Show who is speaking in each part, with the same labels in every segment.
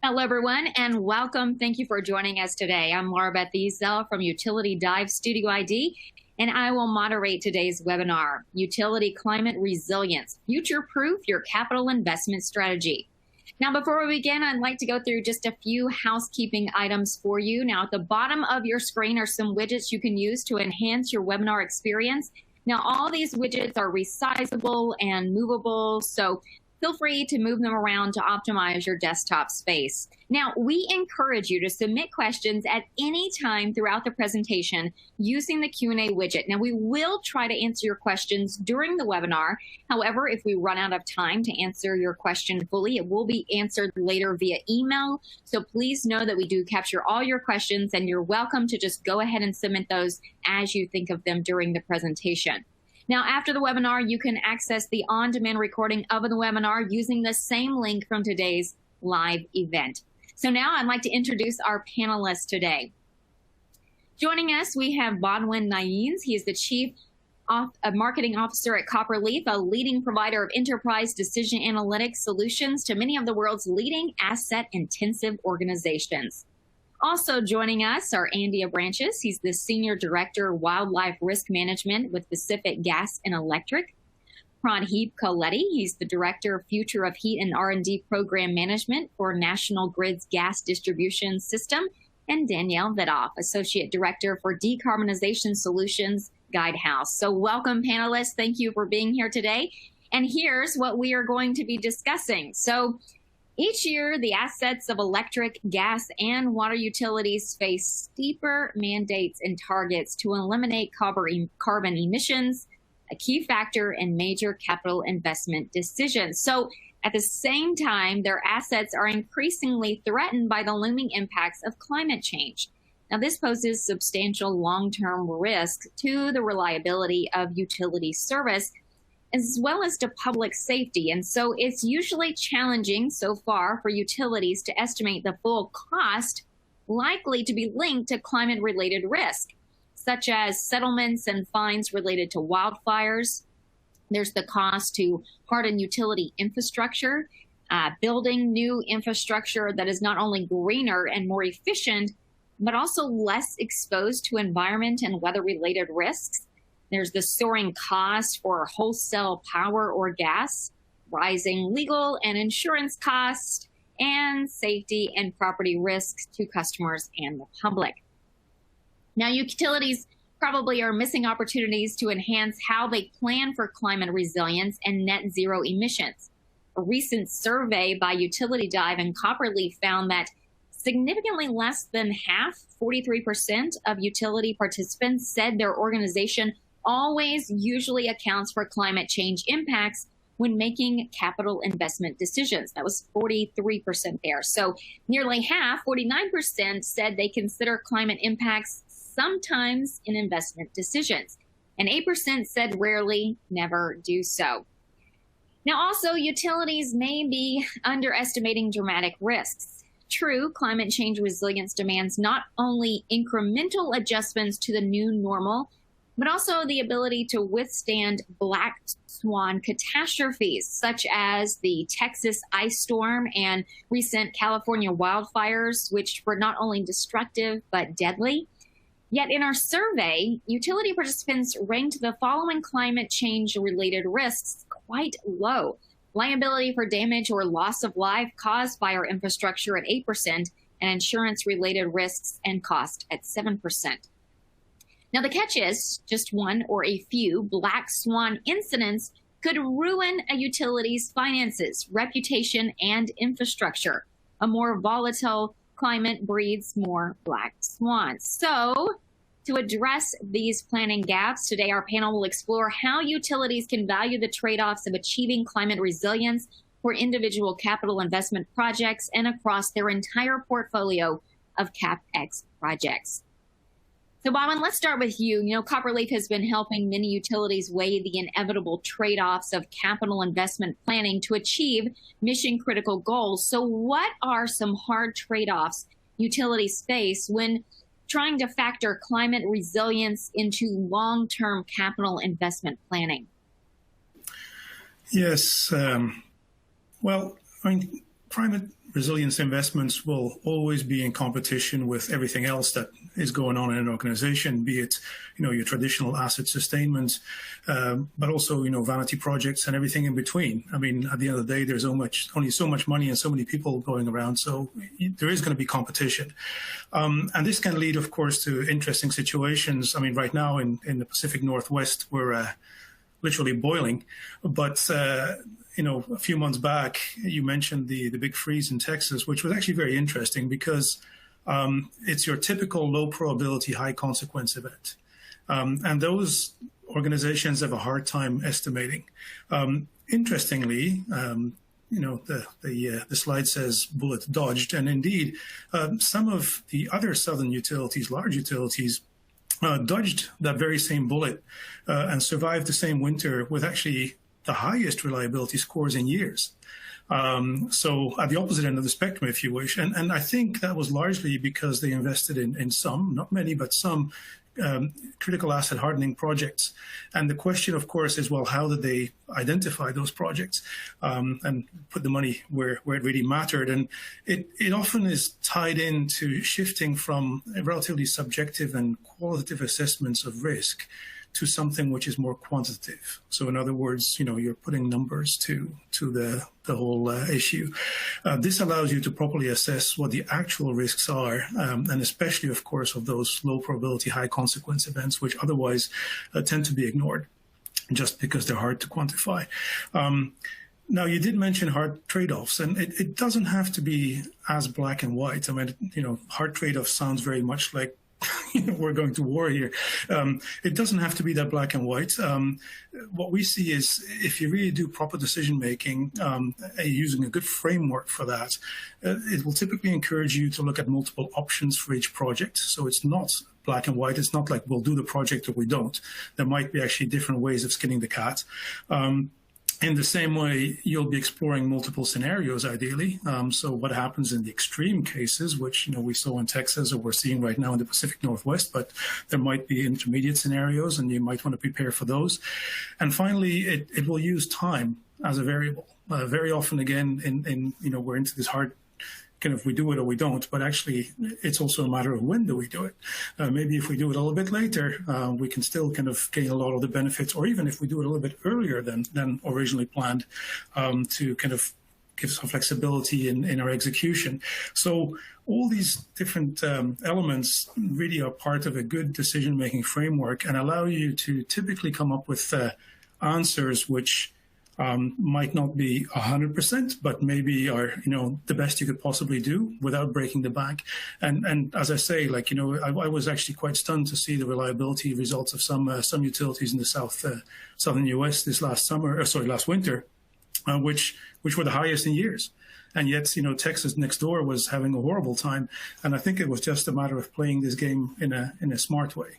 Speaker 1: Hello, everyone, and welcome. Thank you for joining us today. I'm Laura Beth Ezel from Utility Dive Studio ID, and I will moderate today's webinar, Utility Climate Resilience, Future-Proof Your Capital Investment Strategy. Now, before we begin, I'd like to go through just a few housekeeping items for you. Now, at the bottom of your screen are some widgets you can use to enhance your webinar experience. Now, all these widgets are resizable and movable, so feel free to move them around to optimize your desktop space. Now, we encourage you to submit questions at any time throughout the presentation using the Q&A widget. Now, we will try to answer your questions during the webinar. However, if we run out of time to answer your question fully, it will be answered later via email. So please know that we do capture all your questions, and you're welcome to just go ahead and submit those as you think of them during the presentation. Now, after the webinar, you can access the on-demand recording of the webinar using the same link from today's live event. So now I'd like to introduce our panelists today. Joining us, we have Bodwin Naeens. He is the Chief Marketing Officer at Copperleaf, a leading provider of enterprise decision analytics solutions to many of the world's leading asset-intensive organizations. Also joining us are Andy Abranches. He's the Senior Director, Wildlife Risk Management with Pacific Gas and Electric. Pradip Koletti, he's the Director of Future of Heat and R&D Program Management for National Grid's Gas Distribution System. And Danielle Vidoff, Associate Director for Decarbonization Solutions, Guidehouse. So welcome, panelists. Thank you for being here today. And here's what we are going to be discussing. So each year, the assets of electric, gas, and water utilities face steeper mandates and targets to eliminate carbon emissions, a key factor in major capital investment decisions. So at the same time, their assets are increasingly threatened by the looming impacts of climate change. Now, this poses substantial long-term risk to the reliability of utility service, as well as to public safety. And so it's usually challenging so far for utilities to estimate the full cost likely to be linked to climate-related risk, such as settlements and fines related to wildfires. There's the cost to harden utility infrastructure, building new infrastructure that is not only greener and more efficient, but also less exposed to environment and weather-related risks. There's the soaring cost for wholesale power or gas, rising legal and insurance costs, and safety and property risks to customers and the public. Now, utilities probably are missing opportunities to enhance how they plan for climate resilience and net zero emissions. A recent survey by Utility Dive and Copperleaf found that significantly less than half, 43% of utility participants said their organization always usually accounts for climate change impacts when making capital investment decisions. That was 43% there. So nearly half, 49%, said they consider climate impacts sometimes in investment decisions. And 8% said rarely, never do so. Now also, utilities may be underestimating dramatic risks. True, climate change resilience demands not only incremental adjustments to the new normal, but also the ability to withstand black swan catastrophes, such as the Texas ice storm and recent California wildfires, which were not only destructive, but deadly. Yet in our survey, utility participants ranked the following climate change-related risks quite low. Liability for damage or loss of life caused by our infrastructure at 8%, and insurance-related risks and cost at 7%. Now, the catch is just one or a few black swan incidents could ruin a utility's finances, reputation, and infrastructure. A more volatile climate breeds more black swans. So, to address these planning gaps, today our panel will explore how utilities can value the trade-offs of achieving climate resilience for individual capital investment projects and across their entire portfolio of CapEx projects. So, Bowen, let's start with you. You know, Copperleaf has been helping many utilities weigh the inevitable trade-offs of capital investment planning to achieve mission-critical goals. So what are some hard trade-offs utilities face when trying to factor climate resilience into long-term capital investment planning?
Speaker 2: Yes. Well, I mean, climate resilience investments will always be in competition with everything else that is going on in an organization, be it, your traditional asset sustainment, but also, vanity projects and everything in between. I mean, at the end of the day, there's only so much money and so many people going around, so there is going to be competition. And this can lead, of course, to interesting situations. I mean, right now in the Pacific Northwest, we're literally boiling, but a few months back, you mentioned the big freeze in Texas, which was actually very interesting because it's your typical low probability, high consequence event. And those organizations have a hard time estimating. Interestingly, the slide says bullet dodged, and indeed, some of the other southern utilities, large utilities, dodged that very same bullet and survived the same winter with actually the highest reliability scores in years. So at the opposite end of the spectrum, if you wish. And I think that was largely because they invested in some, not many, but some critical asset hardening projects. And the question, of course, is, well, how did they identify those projects and put the money where it really mattered? And it often is tied into shifting from relatively subjective and qualitative assessments of risk to something which is more quantitative. So in other words, you're putting numbers to the whole issue. This allows you to properly assess what the actual risks are, and especially, of course, of those low probability, high consequence events, which otherwise tend to be ignored just because they're hard to quantify. Now, you did mention hard trade-offs, and it doesn't have to be as black and white. I mean, hard trade-offs sounds very much like we're going to war here. It doesn't have to be that black and white. What we see is if you really do proper decision making, using a good framework for that, it will typically encourage you to look at multiple options for each project. So it's not black and white. It's not like we'll do the project or we don't. There might be actually different ways of skinning the cat. In the same way, you'll be exploring multiple scenarios, ideally. So what happens in the extreme cases, which we saw in Texas or we're seeing right now in the Pacific Northwest, but there might be intermediate scenarios, and you might want to prepare for those. And finally, it will use time as a variable. Very often, again, we're into this hard kind of we do it or we don't, but actually it's also a matter of when do we do it. Maybe if we do it a little bit later, we can still kind of gain a lot of the benefits, or even if we do it a little bit earlier than originally planned, to kind of give some flexibility in our execution. So all these different elements really are part of a good decision-making framework and allow you to typically come up with answers which might not be 100%, but maybe are, the best you could possibly do without breaking the bank. And as I say, I was actually quite stunned to see the reliability results of some utilities in the southern U.S. last winter, which were the highest in years. And yet, Texas next door was having a horrible time. And I think it was just a matter of playing this game in a smart way.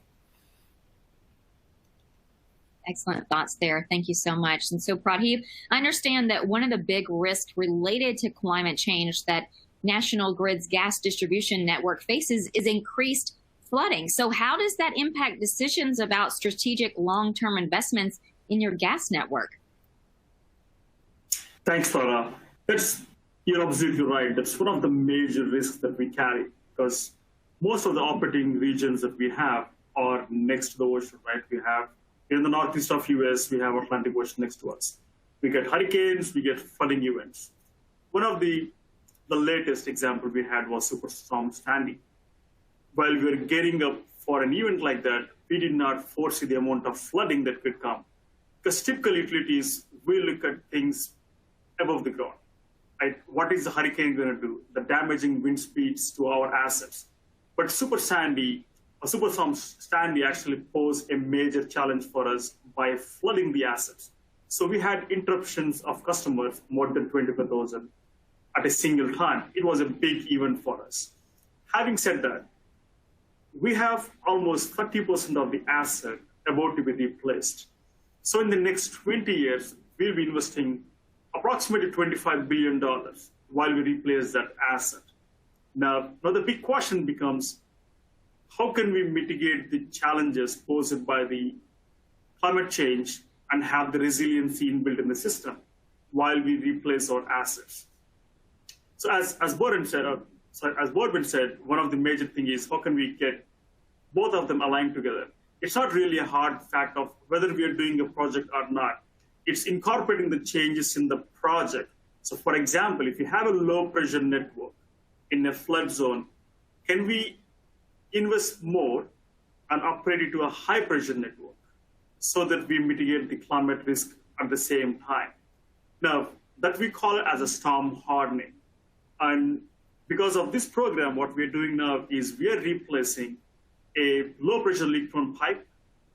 Speaker 1: Excellent thoughts there. Thank you so much. And so, Pradip, I understand that one of the big risks related to climate change that National Grid's gas distribution network faces is increased flooding. So how does that impact decisions about strategic long-term investments in your gas network?
Speaker 3: Thanks, Laura. You're absolutely right. That's one of the major risks that we carry, because most of the operating regions that we have are next to the ocean, right? We have in the northeast of U.S., we have Atlantic Ocean next to us. We get hurricanes, we get flooding events. One of the latest example we had was Superstorm Sandy. While we were gearing up for an event like that, we did not foresee the amount of flooding that could come. Because typical utilities, we look at things above the ground. Right? What is the hurricane going to do? The damaging wind speeds to our assets. But Superstorm Sandy actually posed a major challenge for us by flooding the assets. So we had interruptions of customers, more than 25,000 at a single time. It was a big event for us. Having said that, we have almost 30% of the asset about to be replaced. So in the next 20 years, we'll be investing approximately $25 billion while we replace that asset. Now the big question becomes, how can we mitigate the challenges posed by the climate change and have the resiliency inbuilt in the system while we replace our assets? So as Boardman said, one of the major things is how can we get both of them aligned together. It's not really a hard fact of whether we are doing a project or not. It's incorporating the changes in the project. So for example, if you have a low pressure network in a flood zone, can we invest more and upgrade it to a high pressure network so that we mitigate the climate risk at the same time? Now, that we call it as a storm hardening. And because of this program, what we're doing now is we are replacing a low pressure leak-prone pipe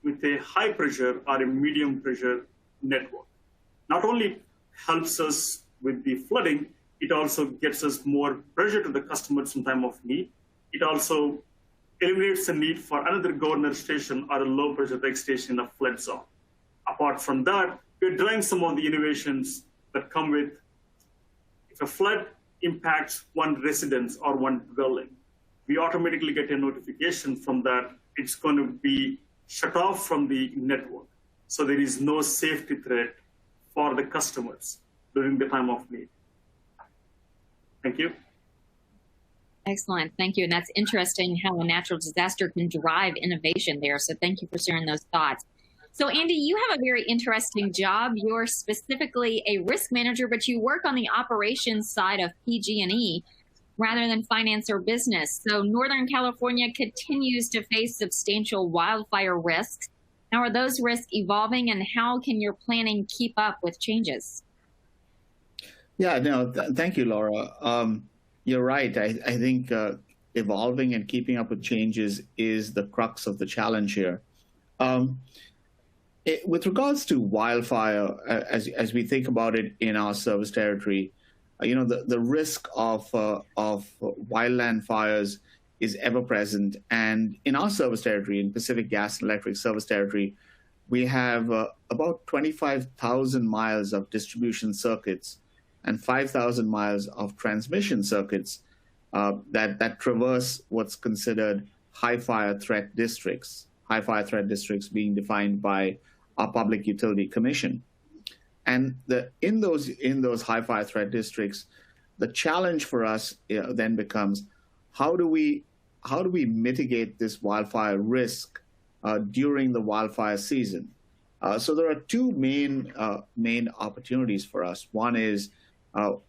Speaker 3: with a high pressure or a medium pressure network. Not only helps us with the flooding, it also gets us more pressure to the customers in time of need. It also eliminates the need for another governor station or a low pressure reg station in a flood zone. Apart from that, we're trying some of the innovations that come with if a flood impacts one residence or one dwelling, we automatically get a notification from that it's going to be shut off from the network. So there is no safety threat for the customers during the time of need. Thank you.
Speaker 1: Excellent. Thank you. And that's interesting how a natural disaster can drive innovation there. So thank you for sharing those thoughts. So Andy, you have a very interesting job. You're specifically a risk manager, but you work on the operations side of PG&E rather than finance or business. So Northern California continues to face substantial wildfire risks. How are those risks evolving, and how can your planning keep up with changes?
Speaker 4: Yeah, no, thank you, Laura. You're right. I think evolving and keeping up with changes is the crux of the challenge here. With regards to wildfire, as we think about it in our service territory, the risk of wildland fires is ever present. And in our service territory, in Pacific Gas and Electric service territory, we have about 25,000 miles of distribution circuits and 5,000 miles of transmission circuits that traverse what's considered high fire threat districts. High fire threat districts being defined by our Public Utility Commission. And in those high fire threat districts, the challenge for us then becomes how do we mitigate this wildfire risk during the wildfire season? So there are two main opportunities for us. One is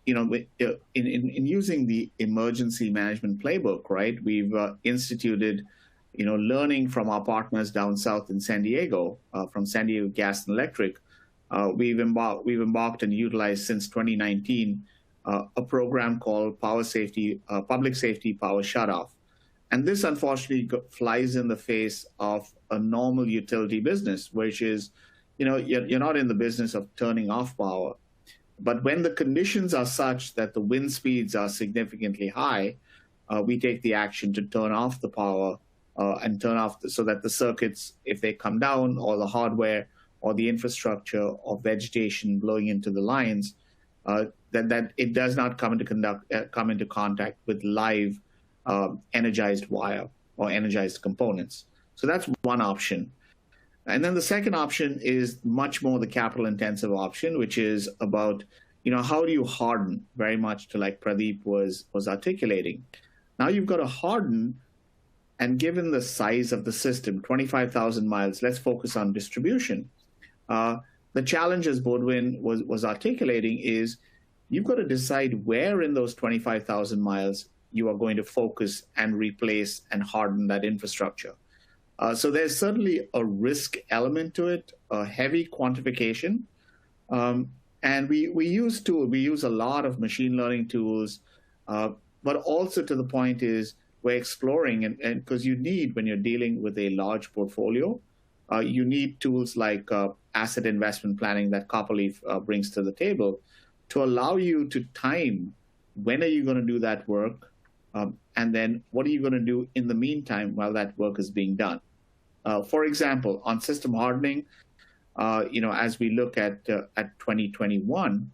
Speaker 4: in using the emergency management playbook, right? We've instituted learning from our partners down south in San Diego, from San Diego Gas and Electric. We've embarked and utilized since 2019 a program called Public Safety Power Shutoff. And this unfortunately flies in the face of a normal utility business, which is, you're not in the business of turning off power. But when the conditions are such that the wind speeds are significantly high, we take the action to turn off the power and turn off so that the circuits, if they come down, or the hardware or the infrastructure or vegetation blowing into the lines, that it does not come into contact with live energized wire or energized components. So that's one option. And then the second option is much more the capital intensive option, which is about, how do you harden, very much to like Pradeep was articulating. Now you've got to harden, and given the size of the system, 25,000 miles, let's focus on distribution. The challenge, as Boardman was articulating, is you've got to decide where in those 25,000 miles you are going to focus and replace and harden that infrastructure. So there's certainly a risk element to it, a heavy quantification. And we use a lot of machine learning tools, but also to the point is we're exploring, and because you need, when you're dealing with a large portfolio, you need tools like asset investment planning that Copperleaf brings to the table to allow you to time when are you going to do that work, and then what are you going to do in the meantime while that work is being done. For example, on system hardening, as we look at 2021,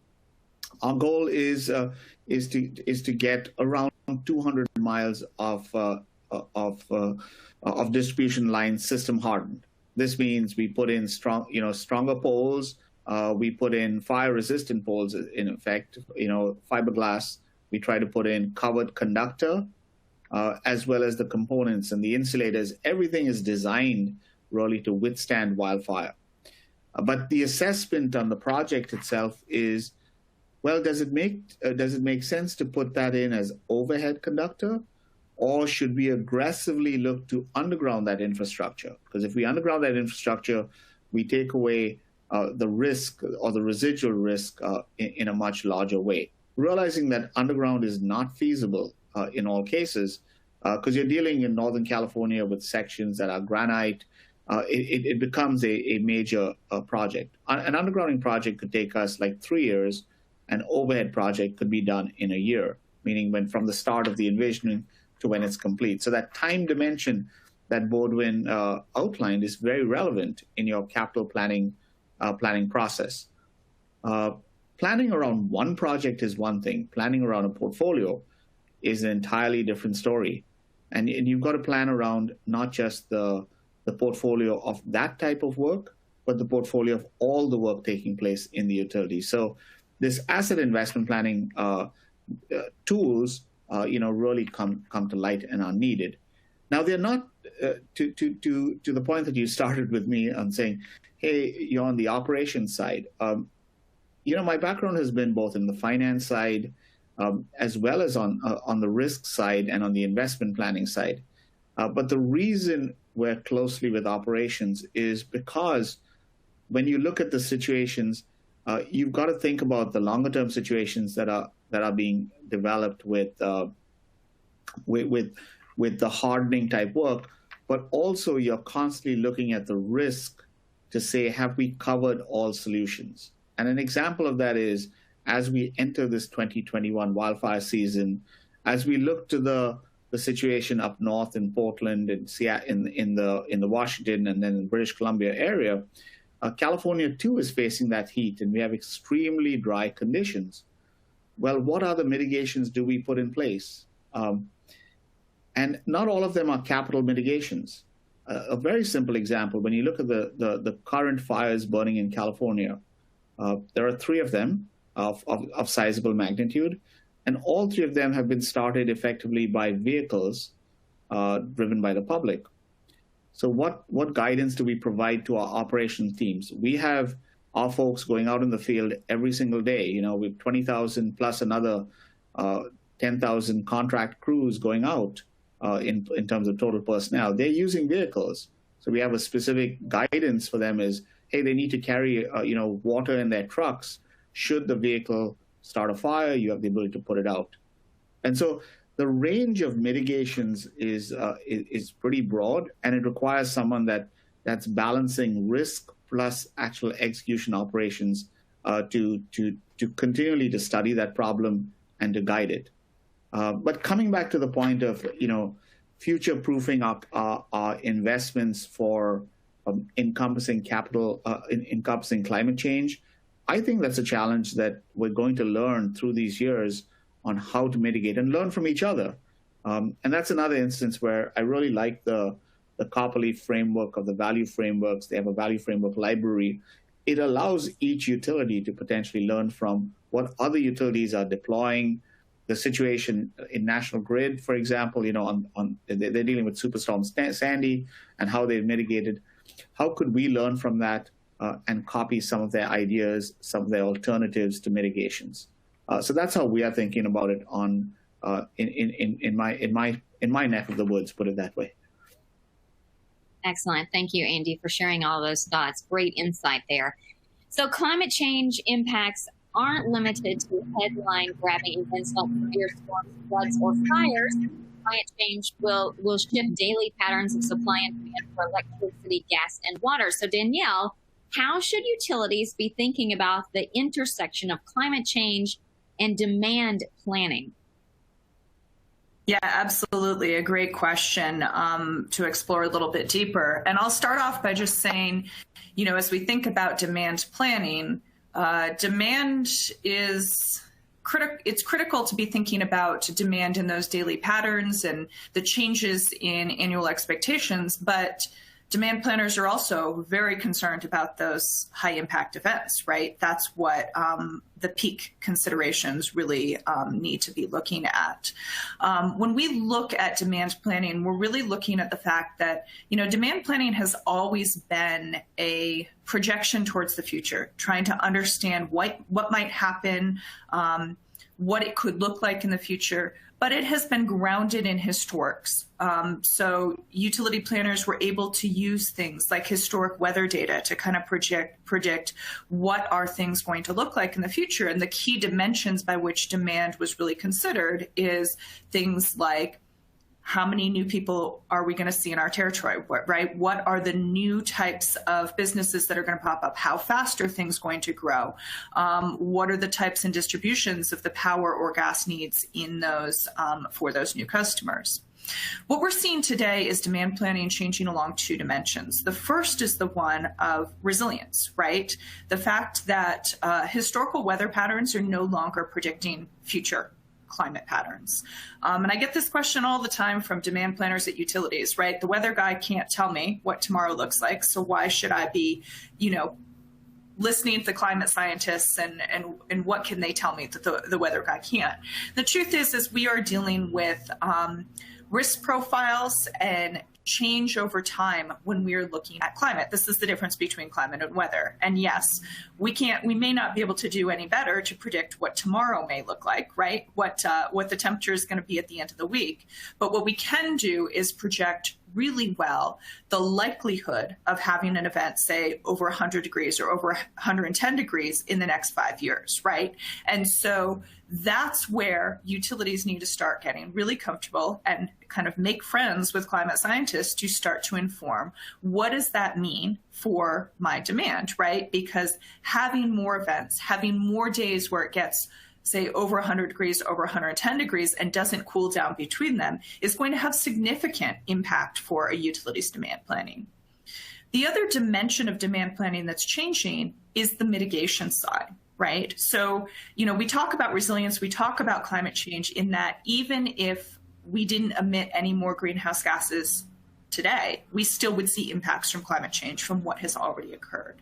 Speaker 4: our goal is to get around 200 miles of distribution lines system hardened. This means we put in stronger poles. We put in fire-resistant poles, in effect, fiberglass We try to put in covered conductor, as well as the components and the insulators. Everything is designed really to withstand wildfire. But the assessment on the project itself is, well, does it make sense to put that in as overhead conductor, or should we aggressively look to underground that infrastructure? Because if we underground that infrastructure, we take away the risk or the residual risk in a much larger way. Realizing that underground is not feasible in all cases, because you're dealing in Northern California with sections that are granite, it becomes a major project. An undergrounding project could take us like 3 years. An overhead project could be done in a year, meaning when from the start of the envisioning to when it's complete. So that time dimension that Bodwin outlined is very relevant in your capital planning process. Planning around one project is one thing. Planning around a portfolio is an entirely different story. And you've got to plan around not just the portfolio of that type of work, but the portfolio of all the work taking place in the utility. So this asset investment planning tools, really come to light and are needed. Now, they're not to the point that you started with me on saying, hey, you're on the operations side. My background has been both in the finance side, as well as on the risk side and on the investment planning side. But the reason we're closely with operations is because when you look at the situations, you've got to think about the longer term situations that are being developed with the hardening type work, but also you're constantly looking at the risk to say, have we covered all solutions? And an example of that is, as we enter this 2021 wildfire season, as we look to the situation up north in Portland and in the Washington and then British Columbia area, California too is facing that heat, and we have extremely dry conditions. Well, what other mitigations do we put in place? And not all of them are capital mitigations. A very simple example, when you look at the current fires burning in California, there are 3 of them of sizable magnitude, and all 3 of them have been started effectively by vehicles driven by the public. So what guidance do we provide to our operations teams? We have our folks going out in the field every single day. With 20,000 plus another 10,000 contract crews going out in terms of total personnel. They're using vehicles. So we have a specific guidance for them is, hey, they need to carry water in their trucks. Should the vehicle start a fire, you have the ability to put it out. And so the range of mitigations is pretty broad, and it requires someone that's balancing risk plus actual execution operations to continually to study that problem and to guide it. But coming back to the point of future-proofing our investments for encompassing climate change, I think that's a challenge that we're going to learn through these years on how to mitigate and learn from each other. And that's another instance where I really like the Copperleaf framework of the value frameworks. They have a value framework library. It allows each utility to potentially learn from what other utilities are deploying. The situation in National Grid, for example, they're dealing with Superstorm Sandy and how they've mitigated. How could we learn from that and copy some of their ideas, some of their alternatives to mitigations? So that's how we are thinking about it in my neck of the woods, put it that way.
Speaker 1: Excellent. Thank you, Andy, for sharing all those thoughts. Great insight there. So climate change impacts aren't limited to headline-grabbing events like severe storms, floods, or fires. Climate change will shift daily patterns of supply and demand for electricity, gas, and water. So Danielle, how should utilities be thinking about the intersection of climate change and demand planning?
Speaker 5: Yeah, absolutely. A great question to explore a little bit deeper. And I'll start off by just saying, as we think about demand planning, demand is it's critical to be thinking about demand in those daily patterns and the changes in annual expectations. But demand planners are also very concerned about those high impact events, right? That's what the peak considerations really need to be looking at. When we look at demand planning, we're really looking at the fact that, demand planning has always been a projection towards the future, trying to understand what might happen, what it could look like in the future, but it has been grounded in historics. So utility planners were able to use things like historic weather data to kind of predict what are things going to look like in the future. And the key dimensions by which demand was really considered is things like, how many new people are we going to see in our territory, right? What are the new types of businesses that are going to pop up? How fast are things going to grow? What are the types and distributions of the power or gas needs in those for those new customers? What we're seeing today is demand planning changing along two dimensions. The first is the one of resilience, right? The fact that historical weather patterns are no longer predicting future climate patterns. And I get this question all the time from demand planners at utilities, right? The weather guy can't tell me what tomorrow looks like, so why should I be, listening to the climate scientists and what can they tell me that the weather guy can't? The truth is we are dealing with risk profiles and change over time when we're looking at climate. This is the difference between climate and weather. And yes, we may not be able to do any better to predict what tomorrow may look like, right? What the temperature is going to be at the end of the week. But what we can do is project really well the likelihood of having an event, say, over 100 degrees or over 110 degrees in the next 5 years, right? And so that's where utilities need to start getting really comfortable and kind of make friends with climate scientists to start to inform what does that mean for my demand, right? Because having more events, having more days where it gets, say, over 100 degrees, over 110 degrees, and doesn't cool down between them is going to have significant impact for a utility's demand planning. The other dimension of demand planning that's changing is the mitigation side, right? So, we talk about resilience, we talk about climate change in that even if we didn't emit any more greenhouse gases today, we still would see impacts from climate change from what has already occurred.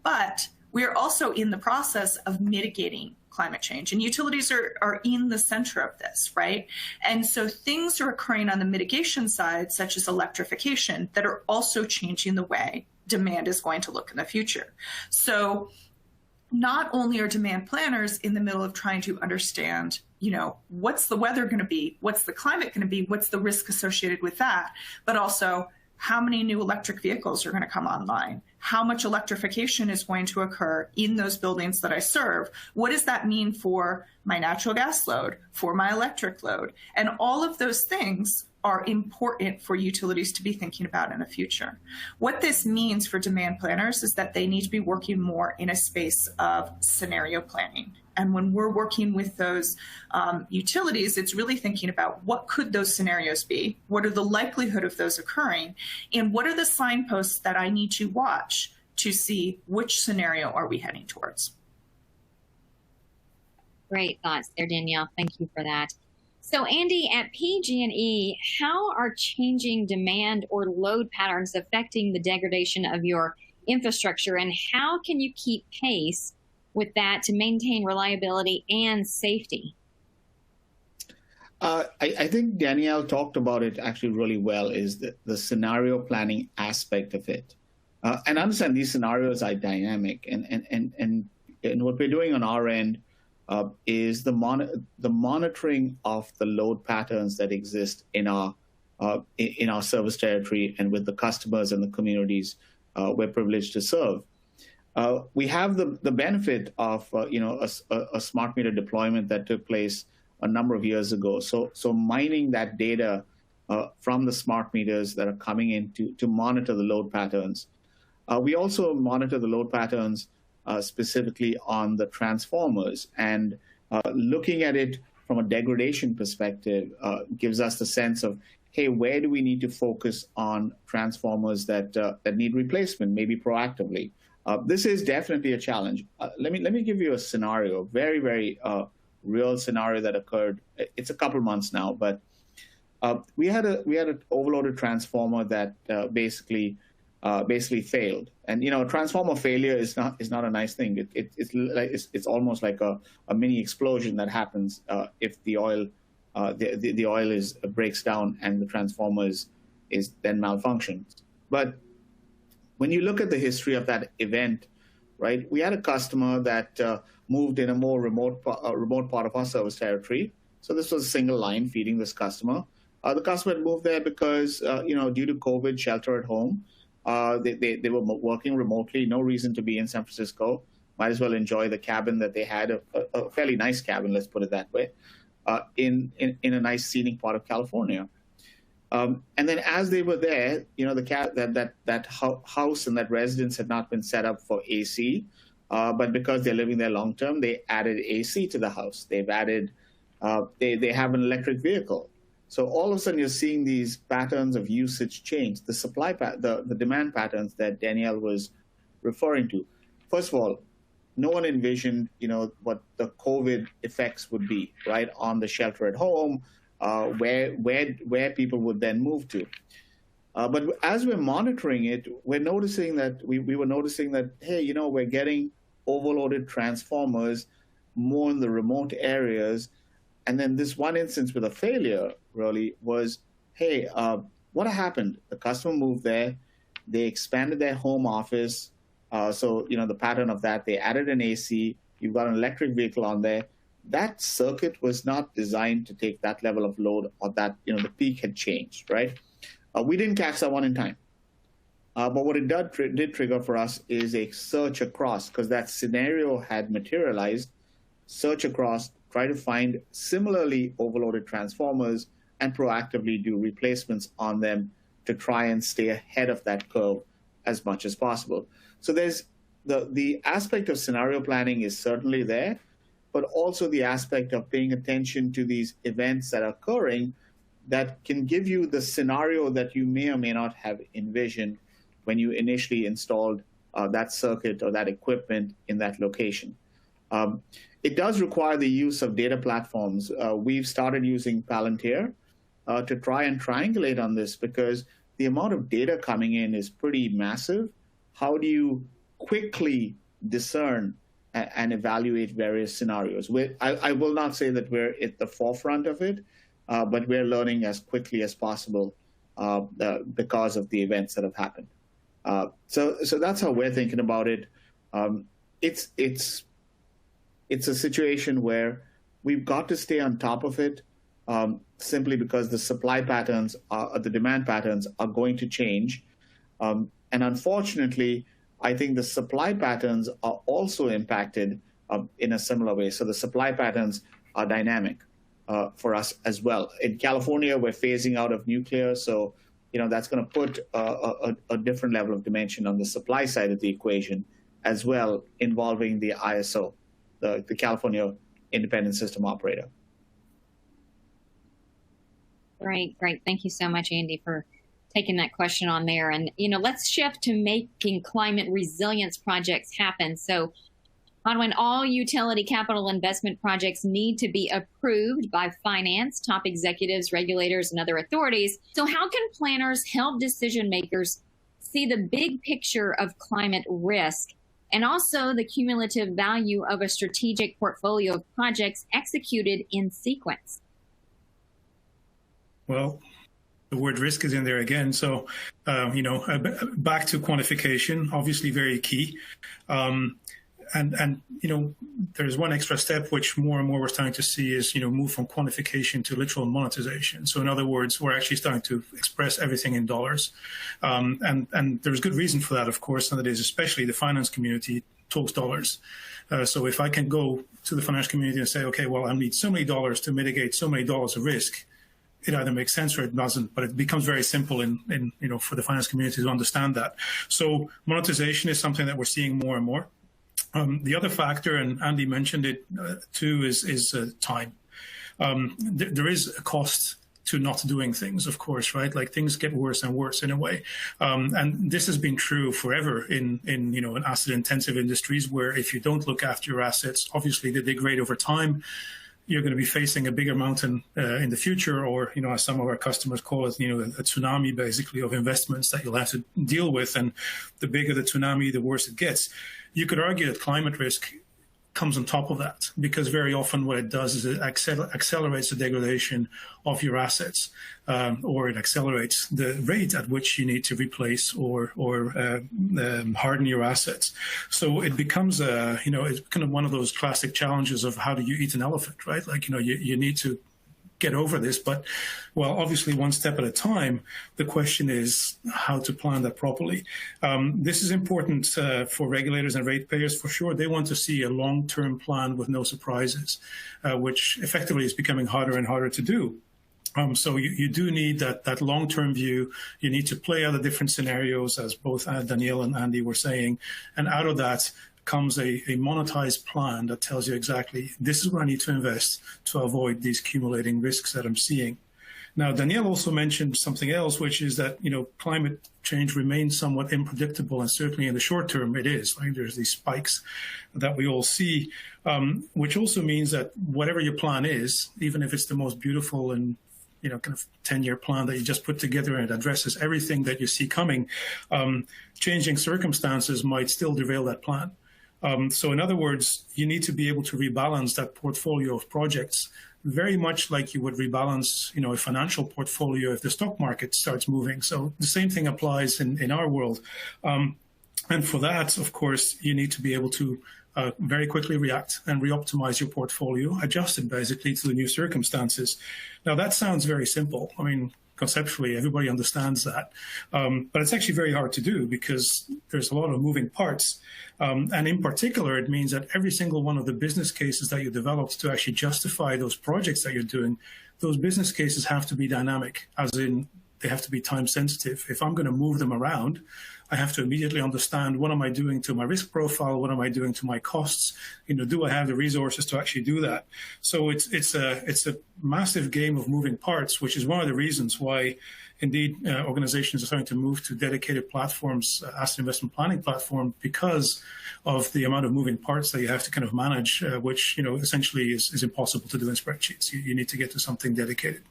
Speaker 5: But we're also in the process of mitigating climate change, and utilities are in the center of this, right? And so things are occurring on the mitigation side, such as electrification, that are also changing the way demand is going to look in the future. So not only are demand planners in the middle of trying to understand, what's the weather going to be, what's the climate going to be, what's the risk associated with that, but also how many new electric vehicles are going to come online, how much electrification is going to occur in those buildings that I serve, what does that mean for my natural gas load, for my electric load, and all of those things are important for utilities to be thinking about in the future. What this means for demand planners is that they need to be working more in a space of scenario planning. And when we're working with those utilities, it's really thinking about what could those scenarios be, what are the likelihood of those occurring, and what are the signposts that I need to watch to see which scenario are we heading towards.
Speaker 1: Great thoughts there, Danielle. Thank you for that. So Andy, at PG&E, how are changing demand or load patterns affecting the degradation of your infrastructure, and how can you keep pace with that to maintain reliability and safety?
Speaker 4: I think Danielle talked about it actually really well, is the scenario planning aspect of it. And understand these scenarios are dynamic, and what we're doing on our end is the monitoring of the load patterns that exist in our service territory and with the customers and the communities we're privileged to serve. We have the benefit of a smart meter deployment that took place a number of years ago. So mining that data from the smart meters that are coming in to monitor the load patterns. We also monitor the load patterns specifically on the transformers, and looking at it from a degradation perspective gives us the sense of, hey, where do we need to focus on transformers that need replacement, maybe proactively. This is definitely a challenge. Let me give you a scenario, very, very real scenario that occurred. It's a couple months now, but we had an overloaded transformer that basically basically failed. And transformer failure is not a nice thing. It's almost like a mini explosion that happens if the oil the oil breaks down and the transformer is then malfunctions. But when you look at the history of that event, right, we had a customer that moved in a more remote part of our service territory. So this was a single line feeding this customer. The customer had moved there because due to COVID, shelter at home. They were working remotely, no reason to be in San Francisco. Might as well enjoy the cabin that they had, a fairly nice cabin, let's put it that way, in a nice scenic part of California. And then as they were there, that house and that residence had not been set up for AC, but because they're living there long term, they added AC to the house. They've added, they have an electric vehicle. So all of a sudden, you're seeing these patterns of usage change. The demand patterns that Danielle was referring to. First of all, no one envisioned, what the COVID effects would be, right, on the shelter at home, where people would then move to. But as we're monitoring it, we're noticing that we were noticing that, hey, we're getting overloaded transformers more in the remote areas. And then this one instance with a failure really was, hey, what happened? The customer moved there. They expanded their home office. So, the pattern of that, they added an AC. You've got an electric vehicle on there. That circuit was not designed to take that level of load, or that, the peak had changed, right? We didn't catch that one in time. But what it did trigger for us is a search across, because that scenario had materialized. Search across, try to find similarly overloaded transformers and proactively do replacements on them to try and stay ahead of that curve as much as possible. So there's the aspect of scenario planning is certainly there, but also the aspect of paying attention to these events that are occurring that can give you the scenario that you may or may not have envisioned when you initially installed that circuit or that equipment in that location. It does require the use of data platforms. We've started using Palantir to try and triangulate on this, because the amount of data coming in is pretty massive. How do you quickly discern and evaluate various scenarios? I will not say that we're at the forefront of it, but we're learning as quickly as possible because of the events that have happened. So that's how we're thinking about it. It's a situation where we've got to stay on top of it, simply because the supply patterns, the demand patterns are going to change. And unfortunately, I think the supply patterns are also impacted in a similar way. So the supply patterns are dynamic for us as well. In California, we're phasing out of nuclear. So, that's going to put a different level of dimension on the supply side of the equation as well, involving the ISO, the California Independent System Operator.
Speaker 1: Great. Thank you so much, Andy, for taking that question on there. And, let's shift to making climate resilience projects happen. So, Hanwin, all utility capital investment projects need to be approved by finance, top executives, regulators, and other authorities. So how can planners help decision makers see the big picture of climate risk and also the cumulative value of a strategic portfolio of projects executed in sequence?
Speaker 2: Well, the word risk is in there again. So, back to quantification, obviously very key. And there's one extra step which more and more we're starting to see is, move from quantification to literal monetization. So in other words, we're actually starting to express everything in dollars. And there's good reason for that, of course, and that is especially the finance community talks dollars. So if I can go to the finance community and say, okay, well, I need so many dollars to mitigate so many dollars of risk, it either makes sense or it doesn't, but it becomes very simple for the finance community to understand that. So monetization is something that we're seeing more and more. The other factor, and Andy mentioned it too, is time. There is a cost to not doing things, of course, right? Like things get worse and worse in a way. And this has been true forever in asset intensive industries, where if you don't look after your assets, obviously they degrade over time. you're going to be facing a bigger mountain in the future, or, as some of our customers call it, a tsunami basically of investments that you'll have to deal with. And the bigger the tsunami, the worse it gets. You could argue that climate risk comes on top of that, because very often what it does is it accelerates the degradation of your assets, or it accelerates the rate at which you need to replace or harden your assets. So it becomes it's kind of one of those classic challenges of how do you eat an elephant, right? Like, you need to get over this, but, well, obviously one step at a time. The question is how to plan that properly. This is important for regulators and ratepayers for sure. They want to see a long-term plan with no surprises, which effectively is becoming harder and harder to do. So you do need that long-term view. You need to play out the different scenarios, as both Danielle and Andy were saying, and out of that comes a monetized plan that tells you exactly, this is where I need to invest to avoid these accumulating risks that I'm seeing. Now, Danielle also mentioned something else, which is that, climate change remains somewhat unpredictable, and certainly in the short term it is. Like, there's these spikes that we all see, which also means that whatever your plan is, even if it's the most beautiful and kind of 10-year plan that you just put together and it addresses everything that you see coming, changing circumstances might still derail that plan. So in other words, you need to be able to rebalance that portfolio of projects very much like you would rebalance, a financial portfolio if the stock market starts moving. So the same thing applies in our world. And for that, of course, you need to be able to very quickly react and reoptimize your portfolio, adjust it basically to the new circumstances. Now, that sounds very simple. I mean, conceptually, everybody understands that. But it's actually very hard to do because there's a lot of moving parts. And in particular, it means that every single one of the business cases that you developed to actually justify those projects that you're doing, those business cases have to be dynamic, as in they have to be time sensitive. If I'm going to move them around, I have to immediately understand, what am I doing to my risk profile? What am I doing to my costs? Do I have the resources to actually do that? So it's a massive game of moving parts, which is one of the reasons why, indeed, organizations are starting to move to dedicated platforms, asset investment planning platform, because of the amount of moving parts that you have to kind of manage, which essentially is impossible to do in spreadsheets. You need to get to something dedicated.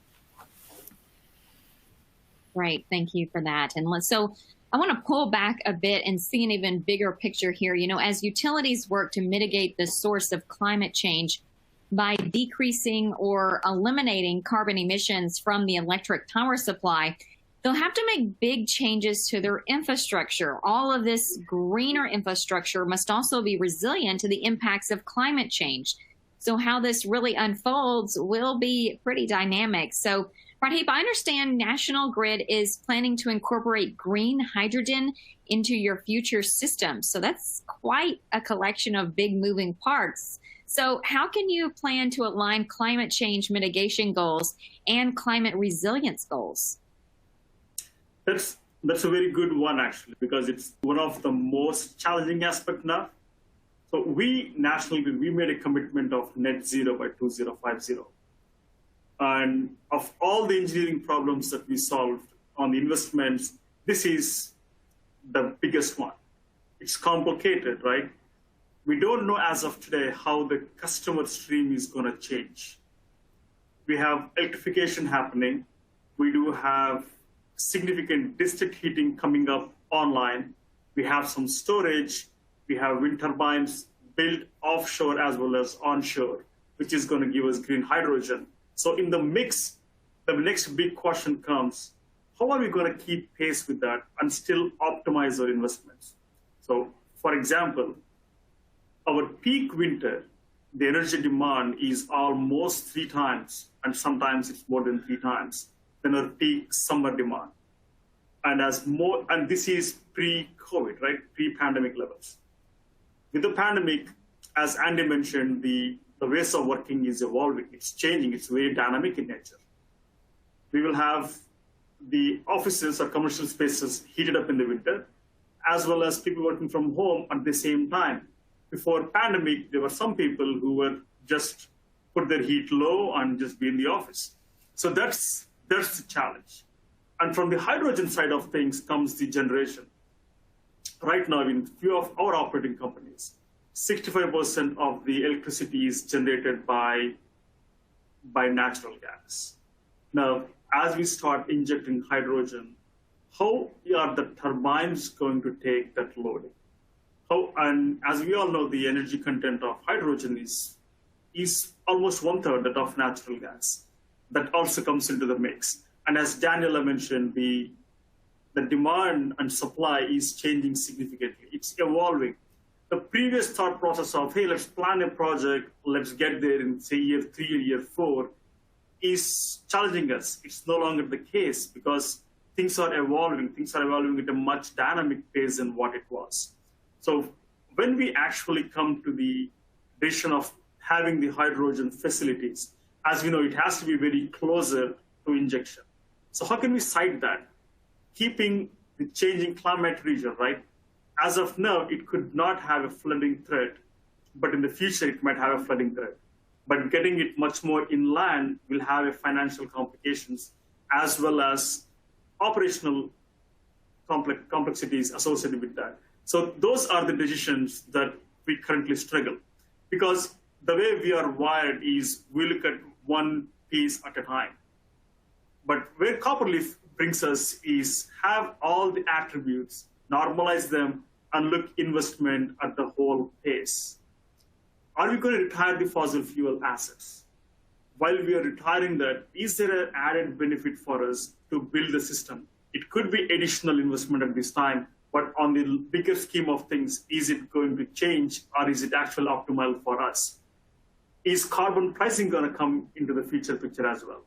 Speaker 1: Right. Thank you for that. And so I want to pull back a bit and see an even bigger picture here. As utilities work to mitigate the source of climate change by decreasing or eliminating carbon emissions from the electric power supply, they'll have to make big changes to their infrastructure. All of this greener infrastructure must also be resilient to the impacts of climate change. So how this really unfolds will be pretty dynamic. So Radhip, I understand National Grid is planning to incorporate green hydrogen into your future system. So that's quite a collection of big moving parts. So how can you plan to align climate change mitigation goals and climate resilience goals?
Speaker 3: That's a very good one, actually, because it's one of the most challenging aspects now. So we made a commitment of net zero by 2050. And of all the engineering problems that we solved on the investments, this is the biggest one. It's complicated, right? We don't know as of today how the customer stream is going to change. We have electrification happening. We do have significant district heating coming up online. We have some storage. We have wind turbines built offshore as well as onshore, which is going to give us green hydrogen. So in the mix, the next big question comes, how are we going to keep pace with that and still optimize our investments? So, for example, our peak winter, the energy demand is almost 3 times, and sometimes it's more than 3 times, than our peak summer demand. And this is pre-COVID, right? Pre-pandemic levels. With the pandemic, as Andy mentioned, the ways of working is evolving. It's changing. It's very dynamic in nature. We will have the offices or commercial spaces heated up in the winter, as well as people working from home at the same time. Before pandemic, there were some people who were just put their heat low and just be in the office. So that's the challenge. And from the hydrogen side of things comes the generation. Right now, in few of our operating companies, 65% of the electricity is generated by by natural gas. Now, as we start injecting hydrogen, how are the turbines going to take that loading? And as we all know, the energy content of hydrogen is almost 1/3 that of natural gas. That also comes into the mix. And as Daniela mentioned, the demand and supply is changing significantly. It's evolving. The previous thought process of, hey, let's plan a project, let's get there in, say, year 3 or year 4, is challenging us. It's no longer the case because things are evolving. Things are evolving at a much dynamic pace than what it was. So when we actually come to the decision of having the hydrogen facilities, as we know, it has to be very closer to injection. So how can we cite that? Keeping the changing climate region, right? As of now, it could not have a flooding threat, but in the future, it might have a flooding threat. But getting it much more inland will have a financial complications as well as operational complexities associated with that. So those are the decisions that we currently struggle, because the way we are wired is we look at one piece at a time. But where Copperleaf brings us is have all the attributes, normalize them, and look investment at the whole pace. Are we going to retire the fossil fuel assets? While we are retiring that, is there an added benefit for us to build the system? It could be additional investment at this time, but on the bigger scheme of things, is it going to change or is it actually optimal for us? Is carbon pricing going to come into the future picture as well?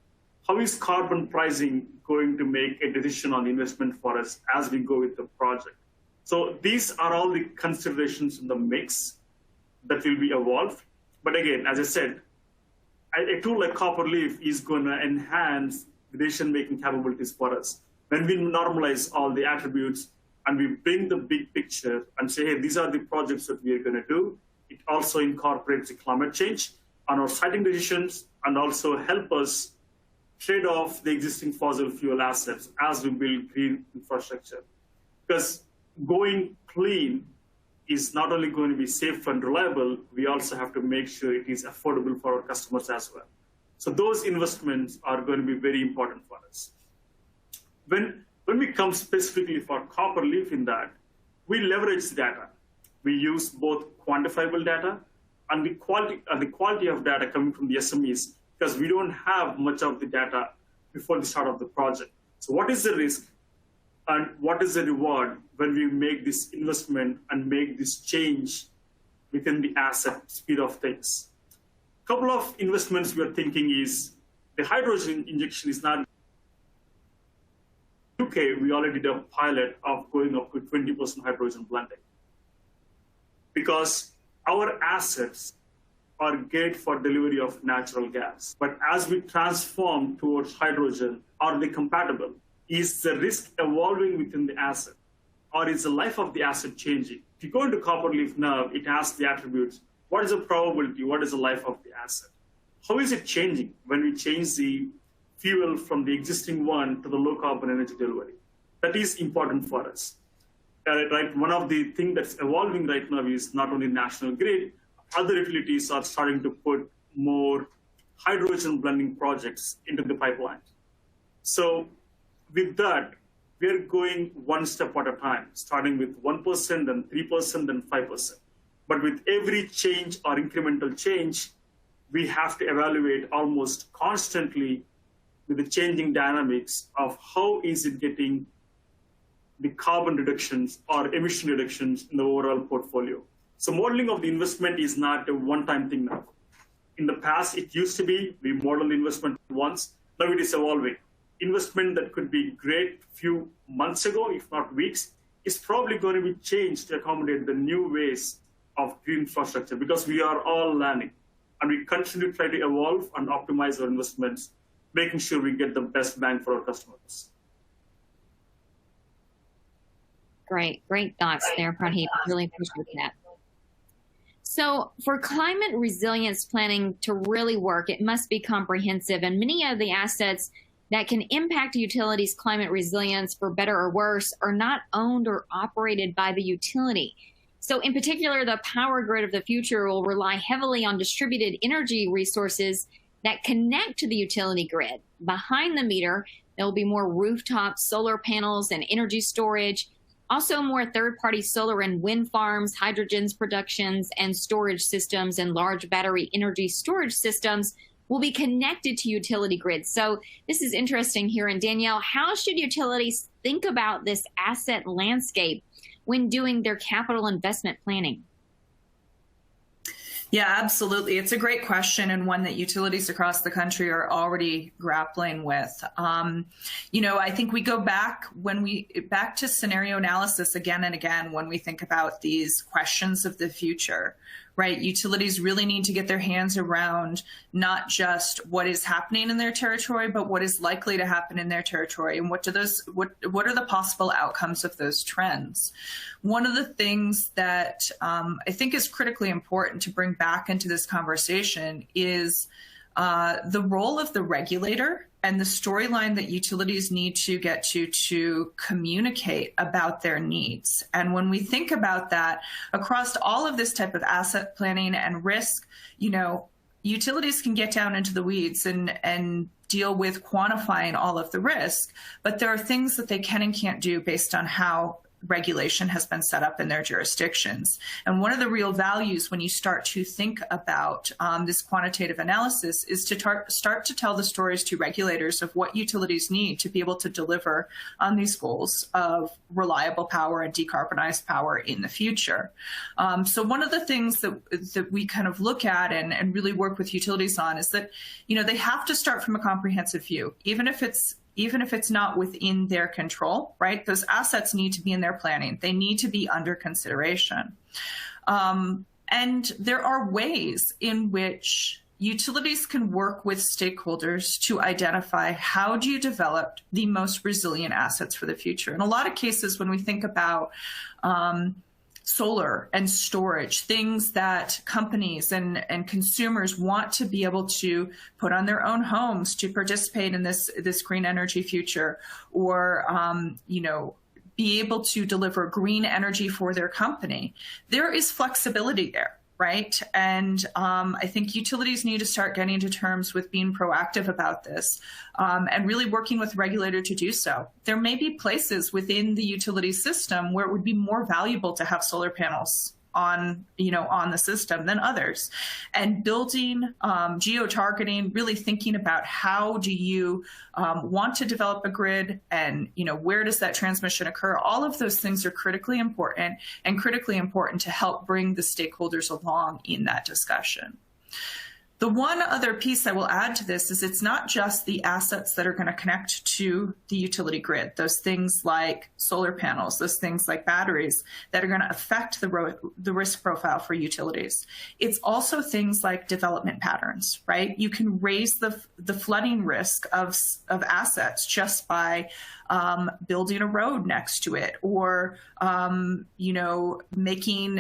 Speaker 3: How is carbon pricing going to make a decision on investment for us as we go with the project? So these are all the considerations in the mix that will be evolved. But again, as I said, a tool like Copperleaf is going to enhance the decision-making capabilities for us. When we normalize all the attributes and we bring the big picture and say, hey, these are the projects that we are going to do, it also incorporates the climate change on our siting decisions and also help us trade off the existing fossil fuel assets as we build green infrastructure. Because going clean is not only going to be safe and reliable, we also have to make sure it is affordable for our customers as well. So those investments are going to be very important for us. When we come specifically for Copperleaf in that, we leverage data. We use both quantifiable data and the quality of data coming from the SMEs, because we don't have much of the data before the start of the project. So what is the risk and what is the reward when we make this investment and make this change within the asset speed of things? A couple of investments we are thinking is the hydrogen injection is not. In the UK, we already did a pilot of going up to 20% hydrogen blending, because our assets are geared for delivery of natural gas. But as we transform towards hydrogen, are they compatible? Is the risk evolving within the asset? Or is the life of the asset changing? If you go into Copperleaf now, it asks the attributes. What is the probability? What is the life of the asset? How is it changing when we change the fuel from the existing one to the low carbon energy delivery? That is important for us. Right? One of the things that's evolving right now is not only national grid, other utilities are starting to put more hydrogen blending projects into the pipeline. So with that, we're going one step at a time, starting with 1%, then 3%, then 5%. But with every change or incremental change, we have to evaluate almost constantly with the changing dynamics of how is it getting the carbon reductions or emission reductions in the overall portfolio. So modeling of the investment is not a one-time thing now. In the past, it used to be we model investment once. Now it is evolving. Investment that could be great a few months ago, if not weeks, is probably going to be changed to accommodate the new ways of green infrastructure, because we are all learning. And we continue to try to evolve and optimize our investments, making sure we get the best bang for our customers.
Speaker 1: Great thoughts there, Pradip. Really appreciate that. So for climate resilience planning to really work, it must be comprehensive, and many of the assets that can impact a utility's climate resilience for better or worse are not owned or operated by the utility. So in particular, the power grid of the future will rely heavily on distributed energy resources that connect to the utility grid. Behind the meter, there will be more rooftop solar panels and energy storage, also more third-party solar and wind farms, hydrogen's productions, and storage systems and large battery energy storage systems will be connected to utility grids. So this is interesting here. And Danielle, how should utilities think about this asset landscape when doing their capital investment planning?
Speaker 5: Yeah, absolutely. It's a great question, and one that utilities across the country are already grappling with. I think we go back to scenario analysis again and again when we think about these questions of the future, right? Utilities really need to get their hands around not just what is happening in their territory, but what is likely to happen in their territory, and what are the possible outcomes of those trends. One of the things that I think is critically important to bring back into this conversation is the role of the regulator and the storyline that utilities need to get to communicate about their needs. And when we think about that across all of this type of asset planning and risk, utilities can get down into the weeds and deal with quantifying all of the risk, but there are things that they can and can't do based on how regulation has been set up in their jurisdictions. And one of the real values when you start to think about this quantitative analysis is to start to tell the stories to regulators of what utilities need to be able to deliver on these goals of reliable power and decarbonized power in the future. So one of the things that we kind of look at and really work with utilities on is that, they have to start from a comprehensive view, even if it's not within their control, right? Those assets need to be in their planning. They need to be under consideration. And there are ways in which utilities can work with stakeholders to identify how do you develop the most resilient assets for the future. In a lot of cases, when we think about solar and storage, things that companies and consumers want to be able to put on their own homes to participate in this green energy future, or be able to deliver green energy for their company. There is flexibility there, right? And I think utilities need to start getting to terms with being proactive about this and really working with the regulator to do so. There may be places within the utility system where it would be more valuable to have solar panels on the system than others, and building geo-targeting, really thinking about how do you want to develop a grid, and where does that transmission occur. All of those things are critically important to help bring the stakeholders along in that discussion. The one other piece I will add to this is it's not just the assets that are going to connect to the utility grid, those things like solar panels, those things like batteries that are going to affect the risk profile for utilities. It's also things like development patterns, right? You can raise the flooding risk of assets just by building a road next to it, or making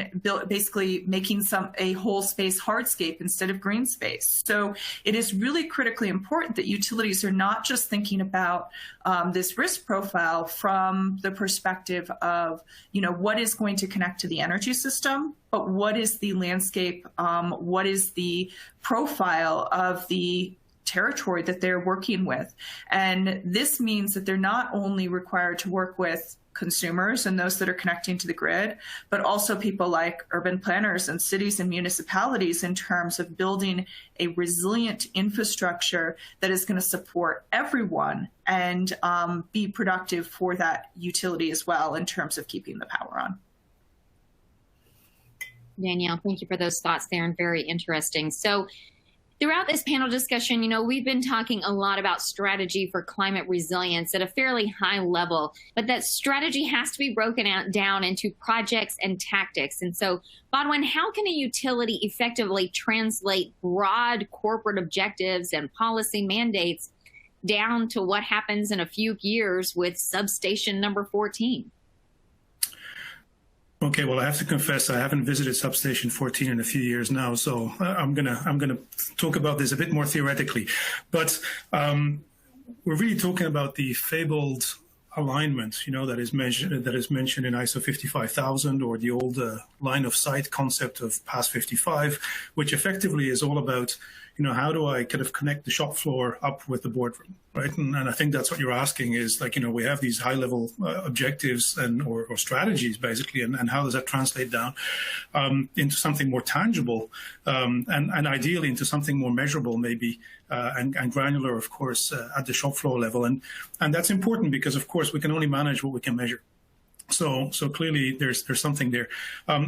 Speaker 5: a whole space hardscape instead of green space. So it is really critically important that utilities are not just thinking about this risk profile from the perspective of what is going to connect to the energy system, but what is the landscape, what is the profile of the territory that they're working with. And this means that they're not only required to work with consumers and those that are connecting to the grid, but also people like urban planners and cities and municipalities in terms of building a resilient infrastructure that is going to support everyone and be productive for that utility as well in terms of keeping the power on.
Speaker 1: Danielle, thank you for those thoughts there, and very interesting. So throughout this panel discussion, we've been talking a lot about strategy for climate resilience at a fairly high level, but that strategy has to be broken down into projects and tactics. And so, Bodwin, how can a utility effectively translate broad corporate objectives and policy mandates down to what happens in a few years with substation number 14?
Speaker 2: Okay, well, I have to confess I haven't visited substation 14 in a few years now, so I'm gonna talk about this a bit more theoretically. But we're really talking about the fabled alignment, that is mentioned in ISO 55000 or the old line of sight concept of PAS 55, which effectively is all about, how do I kind of connect the shop floor up with the boardroom, right? And I think that's what you're asking is like, we have these high level objectives or strategies basically, and how does that translate down into something more tangible and ideally into something more measurable maybe and granular, of course, at the shop floor level. And that's important because, of course, we can only manage what we can measure. So clearly there's something there.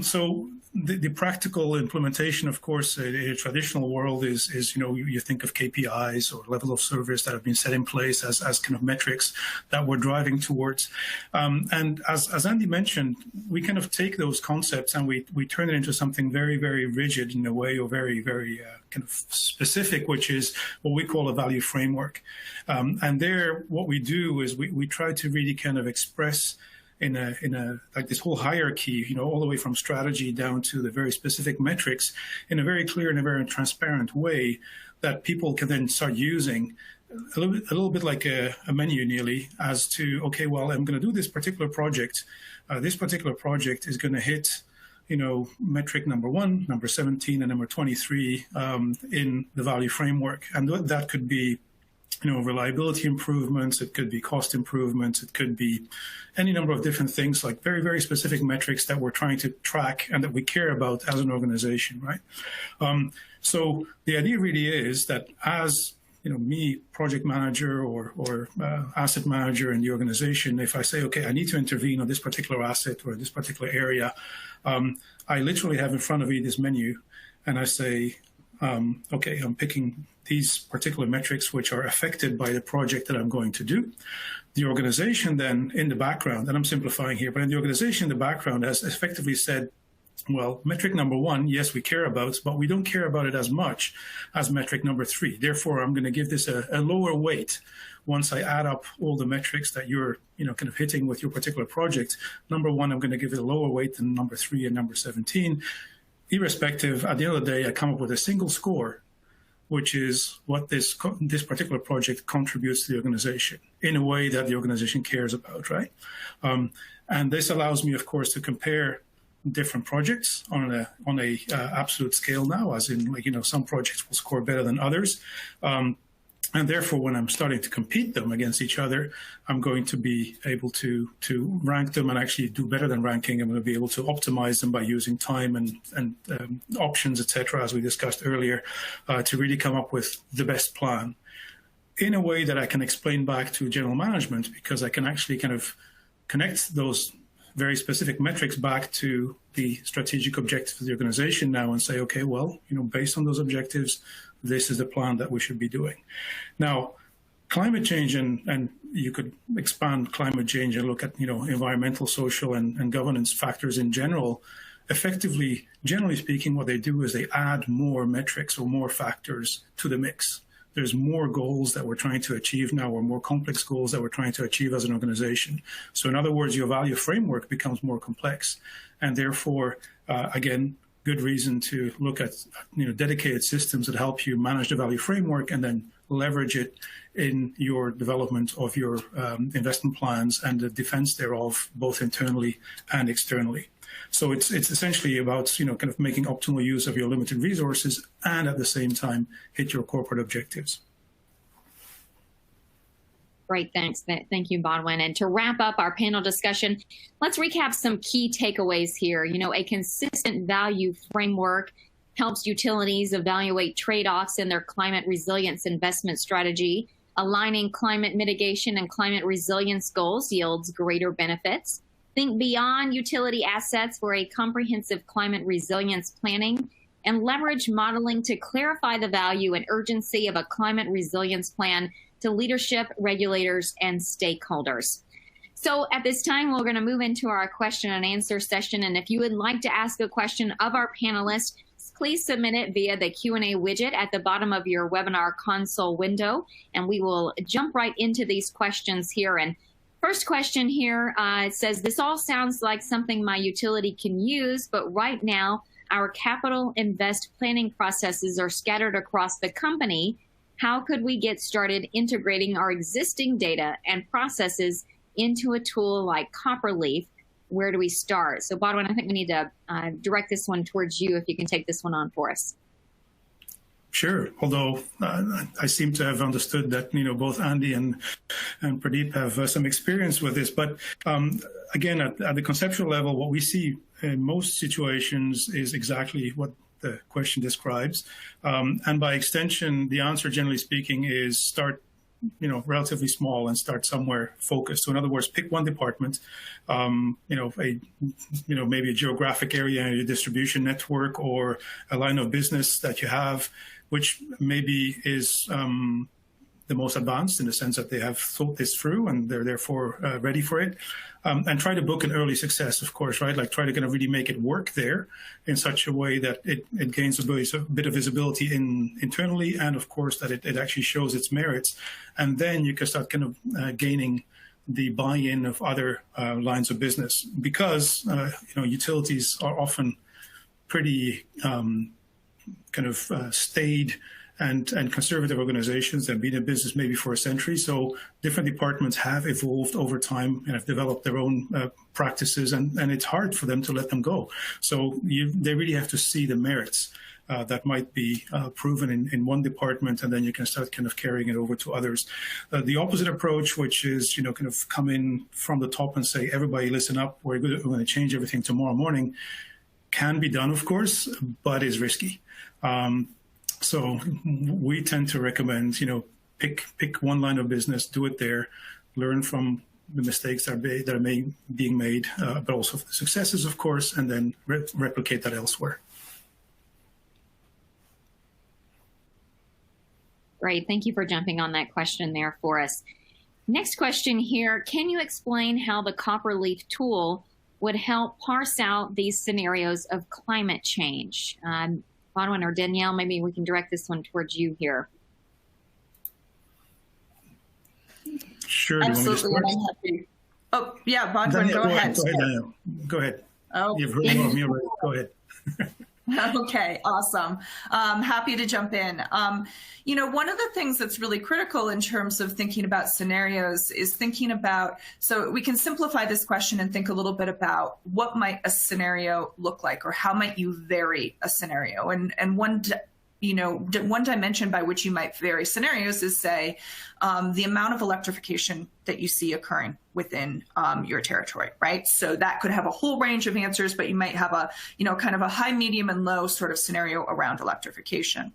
Speaker 2: So the practical implementation, of course, in a traditional world is you think of KPIs or level of service that have been set in place as kind of metrics that we're driving towards. And as Andy mentioned, we kind of take those concepts and we turn it into something very, very rigid in a way, or very, very kind of specific, which is what we call a value framework. And there, what we do is we try to really kind of express in a like this whole hierarchy, all the way from strategy down to the very specific metrics in a very clear and a very transparent way that people can then start using a little bit like a menu nearly as to, okay, well, I'm going to do this particular project. This particular project is going to hit, metric number 1, number 17, and number 23 in the value framework. And that could be reliability improvements, it could be cost improvements, it could be any number of different things, like very, very specific metrics that we're trying to track and that we care about as an organization, right? So the idea really is that as, me, project manager or asset manager in the organization, if I say, okay, I need to intervene on this particular asset or this particular area, I literally have in front of me this menu and I say, okay, I'm picking these particular metrics which are affected by the project that I'm going to do. The organization then in the background, and I'm simplifying here, but in the organization in the background has effectively said, well, metric number 1, yes, we care about, but we don't care about it as much as metric number 3. Therefore, I'm going to give this a lower weight. Once I add up all the metrics that you're, kind of hitting with your particular project, number 1, I'm going to give it a lower weight than number 3 and number 17. Irrespective, at the end of the day, I come up with a single score, which is what this particular project contributes to the organization in a way that the organization cares about, right? And this allows me, of course, to compare different projects on a absolute scale now, as in, some projects will score better than others. And therefore, when I'm starting to compete them against each other, I'm going to be able to rank them and actually do better than ranking. I'm going to be able to optimize them by using time and options, et cetera, as we discussed earlier, to really come up with the best plan in a way that I can explain back to general management, because I can actually kind of connect those very specific metrics back to the strategic objectives of the organization now and say, okay, well, based on those objectives, this is the plan that we should be doing. Now, climate change, and you could expand climate change and look at, environmental, social, and governance factors in general. Effectively, generally speaking, what they do is they add more metrics or more factors to the mix. There's more goals that we're trying to achieve now, or more complex goals that we're trying to achieve as an organization. So in other words, your value framework becomes more complex. And therefore, again, good reason to look at dedicated systems that help you manage the value framework and then leverage it in your development of your investment plans and the defense thereof, both internally and externally. So it's essentially about kind of making optimal use of your limited resources and at the same time hit your corporate objectives.
Speaker 1: Great, thanks. Thank you, Bonwin. And to wrap up our panel discussion, let's recap some key takeaways here. A consistent value framework helps utilities evaluate trade-offs in their climate resilience investment strategy. Aligning climate mitigation and climate resilience goals yields greater benefits. Think beyond utility assets for a comprehensive climate resilience planning, and leverage modeling to clarify the value and urgency of a climate resilience plan to leadership, regulators, and stakeholders. So at this time, we're going to move into our question and answer session. And if you would like to ask a question of our panelists, please submit it via the Q&A widget at the bottom of your webinar console window, and we will jump right into these questions here. And first question here, it says, this all sounds like something my utility can use, but right now, our capital invest planning processes are scattered across the company. How could we get started integrating our existing data and processes into a tool like Copperleaf, where do we start? So Bodwin, I think we need to direct this one towards you if you can take this one on for us.
Speaker 2: Sure. Although I seem to have understood that, both Andy and Pradeep have some experience with this. But again, at the conceptual level, what we see in most situations is exactly what the question describes. And by extension, the answer, generally speaking, is start relatively small and start somewhere focused. So in other words, pick one department, maybe a geographic area in your distribution network or a line of business that you have, which maybe is the most advanced in the sense that they have thought this through and they're therefore ready for it. And try to book an early success, of course, right? Like try to kind of really make it work there in such a way that it gains a bit of visibility internally, and of course that it actually shows its merits. And then you can start kind of gaining the buy-in of other lines of business, because utilities are often pretty kind of staid and conservative organizations that have been in business maybe for a century. So different departments have evolved over time and have developed their own practices, and it's hard for them to let them go. So they really have to see the merits that might be proven in one department, and then you can start kind of carrying it over to others. The opposite approach, which is, kind of come in from the top and say, everybody listen up, we're going to change everything tomorrow morning, can be done, of course, but is risky. So we tend to recommend, pick one line of business, do it there, learn from the mistakes that are being made, but also the successes, of course, and then replicate that elsewhere.
Speaker 1: Great. Thank you for jumping on that question there for us. Next question here. Can you explain how the Copperleaf tool would help parse out these scenarios of climate change? Bodwin or Danielle, maybe we can direct this one towards you here.
Speaker 2: Sure.
Speaker 5: Absolutely. And I'm happy. Oh, yeah, Bodwin, go ahead.
Speaker 2: Go ahead, Danielle. Go ahead.
Speaker 5: Oh,
Speaker 2: you've heard of me already. Go ahead.
Speaker 5: Okay, awesome. Happy to jump in. One of the things that's really critical in terms of thinking about scenarios is thinking about, so we can simplify this question and think a little bit about what might a scenario look like, or how might you vary a scenario. And one dimension by which you might vary scenarios is, say, the amount of electrification that you see occurring within your territory, right? So that could have a whole range of answers, but you might have a, kind of a high, medium, and low sort of scenario around electrification.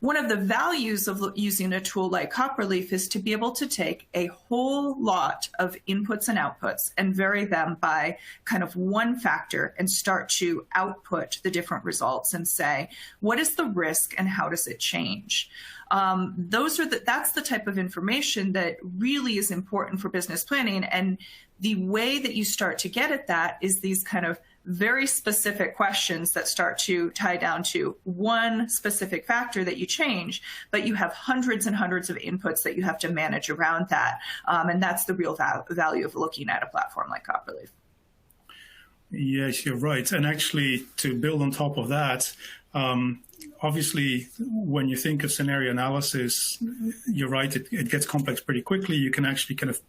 Speaker 5: One of the values of using a tool like Copperleaf is to be able to take a whole lot of inputs and outputs and vary them by kind of one factor and start to output the different results and say, what is the risk and how does it change? That's the type of information that really is important for business planning. And the way that you start to get at that is these kind of very specific questions that start to tie down to one specific factor that you change, but you have hundreds and hundreds of inputs that you have to manage around that. And that's the real value of looking at a platform like Copperleaf.
Speaker 2: Yes, you're right. And actually, to build on top of that, obviously, when you think of scenario analysis, you're right, it gets complex pretty quickly. You can actually kind of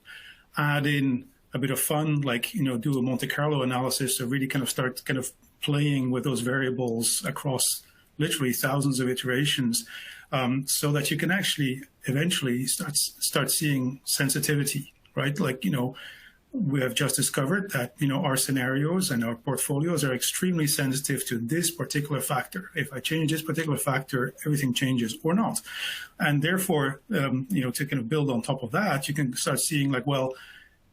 Speaker 2: add in a bit of fun, like, do a Monte Carlo analysis to really kind of start kind of playing with those variables across literally thousands of iterations, so that you can actually eventually start seeing sensitivity, right? Like, we have just discovered that, our scenarios and our portfolios are extremely sensitive to this particular factor. If I change this particular factor, everything changes or not. And therefore, to kind of build on top of that, you can start seeing like, well,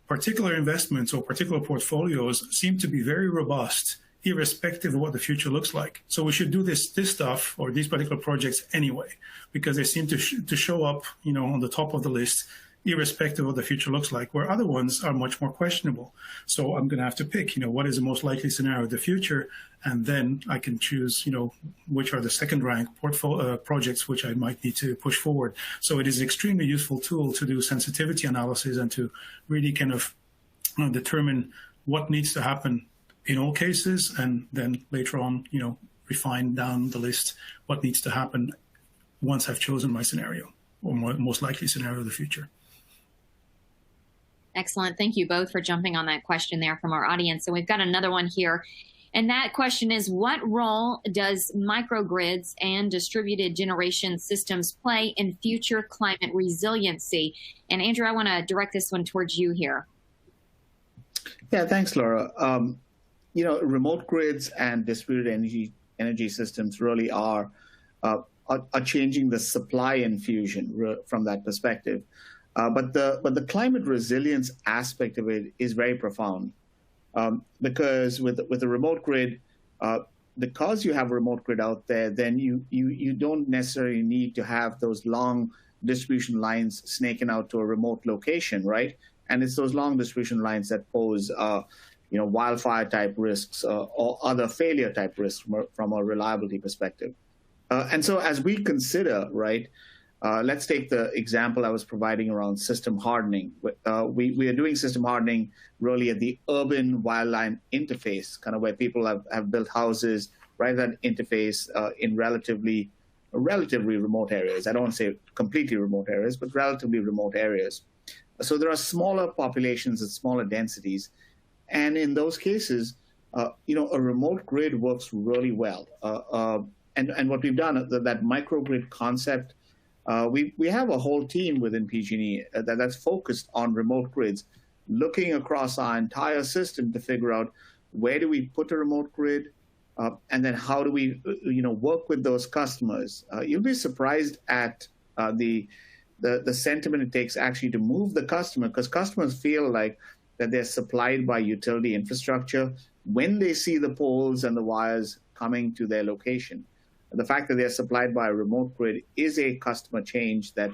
Speaker 2: particular investments or particular portfolios seem to be very robust, irrespective of what the future looks like. So we should do this stuff or these particular projects anyway, because they seem to show up, on the top of the list, irrespective of what the future looks like, where other ones are much more questionable. So I'm going to have to pick, what is the most likely scenario of the future, and then I can choose, which are the second rank projects which I might need to push forward. So it is an extremely useful tool to do sensitivity analysis and to really kind of determine what needs to happen in all cases, and then later on, refine down the list what needs to happen once I've chosen my scenario or most likely scenario of the future.
Speaker 1: Excellent. Thank you both for jumping on that question there from our audience. And we've got another one here. And that question is, what role does microgrids and distributed generation systems play in future climate resiliency? And Andrew, I want to direct this one towards you here.
Speaker 4: Yeah, thanks, Laura. Remote grids and distributed energy systems really are changing the supply infusion from that perspective. But the climate resilience aspect of it is very profound, because with a remote grid, because you have a remote grid out there, then you don't necessarily need to have those long distribution lines snaking out to a remote location, right? And it's those long distribution lines that pose wildfire type risks or other failure type risks from a reliability perspective. And so as we consider, right, let's take the example I was providing around system hardening. We are doing system hardening really at the urban wildland interface, kind of where people have built houses right at that interface in relatively remote areas. I don't want to say completely remote areas, but relatively remote areas. So there are smaller populations and smaller densities. And in those cases, a remote grid works really well. And what we've done, that microgrid concept, we have a whole team within PG&E that's focused on remote grids, looking across our entire system to figure out where do we put a remote grid, and then how do we work with those customers. You'll be surprised at the sentiment it takes actually to move the customer, because customers feel like that they're supplied by utility infrastructure when they see the poles and the wires coming to their location. The fact that they're supplied by a remote grid is a customer change that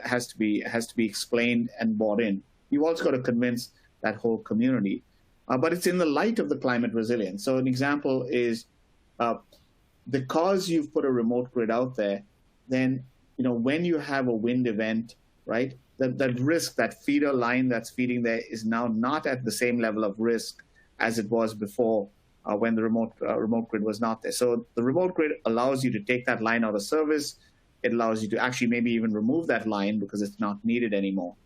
Speaker 4: has to be explained and bought in. You also got to convince that whole community, but it's in the light of the climate resilience. So an example is because you've put a remote grid out there, then when you have a wind event, right, that risk, that feeder line that's feeding there is now not at the same level of risk as it was before. When the remote grid was not there. So the remote grid allows you to take that line out of service. It allows you to actually maybe even remove that line because it's not needed anymore.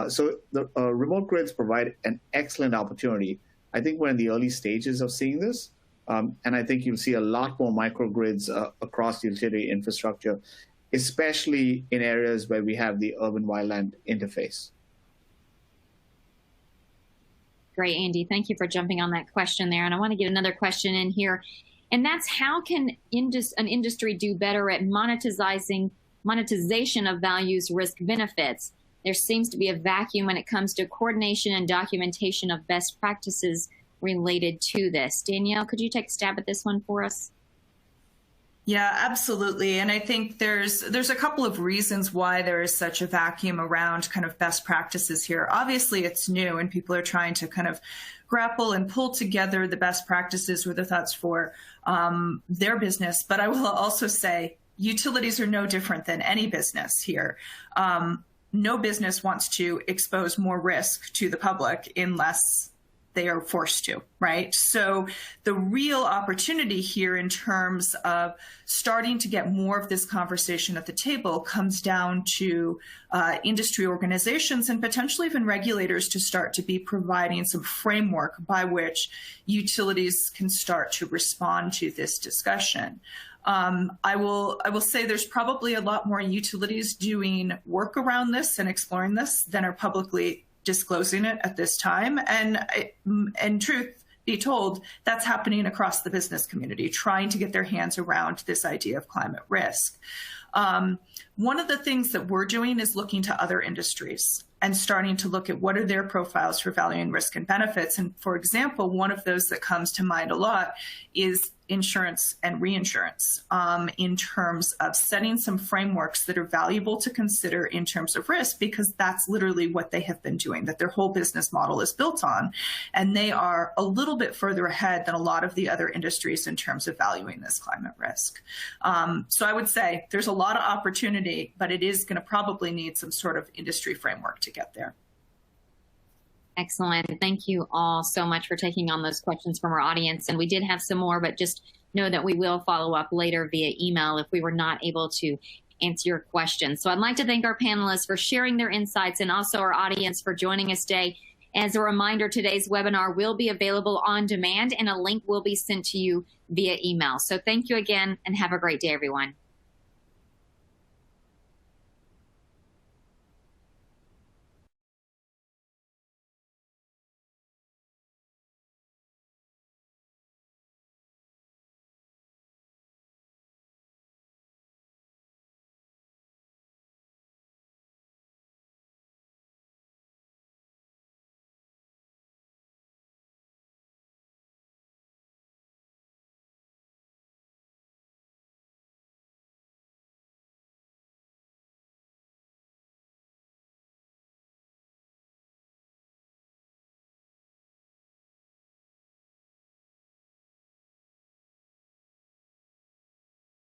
Speaker 4: So the remote grids provide an excellent opportunity. I think we're in the early stages of seeing this. And I think you'll see a lot more microgrids across the utility infrastructure, especially in areas where we have the urban wildland interface.
Speaker 1: Great, Andy. Thank you for jumping on that question there. And I want to get another question in here. And that's, how can an industry do better at monetization of values, risk, benefits? There seems to be a vacuum when it comes to coordination and documentation of best practices related to this. Danielle, could you take a stab at this one for us?
Speaker 5: Yeah, absolutely. And I think there's a couple of reasons why there is such a vacuum around kind of best practices here. Obviously, it's new and people are trying to kind of grapple and pull together the best practices with the thoughts for their business. But I will also say utilities are no different than any business here. No business wants to expose more risk to the public unless they are forced to, right? So the real opportunity here in terms of starting to get more of this conversation at the table comes down to industry organizations and potentially even regulators to start to be providing some framework by which utilities can start to respond to this discussion. I will say there's probably a lot more utilities doing work around this and exploring this than are publicly disclosing it at this time. And truth be told, that's happening across the business community, trying to get their hands around this idea of climate risk. One of the things that we're doing is looking to other industries and starting to look at what are their profiles for valuing risk and benefits. And for example, one of those that comes to mind a lot is insurance and reinsurance, in terms of setting some frameworks that are valuable to consider in terms of risk, because that's literally what they have been doing, that their whole business model is built on. And they are a little bit further ahead than a lot of the other industries in terms of valuing this climate risk. So I would say there's a lot of opportunity, but it is going to probably need some sort of industry framework to get there.
Speaker 1: Excellent. Thank you all so much for taking on those questions from our audience. And we did have some more, but just know that we will follow up later via email if we were not able to answer your questions. So I'd like to thank our panelists for sharing their insights and also our audience for joining us today. As a reminder, today's webinar will be available on demand and a link will be sent to you via email. So thank you again and have a great day, everyone.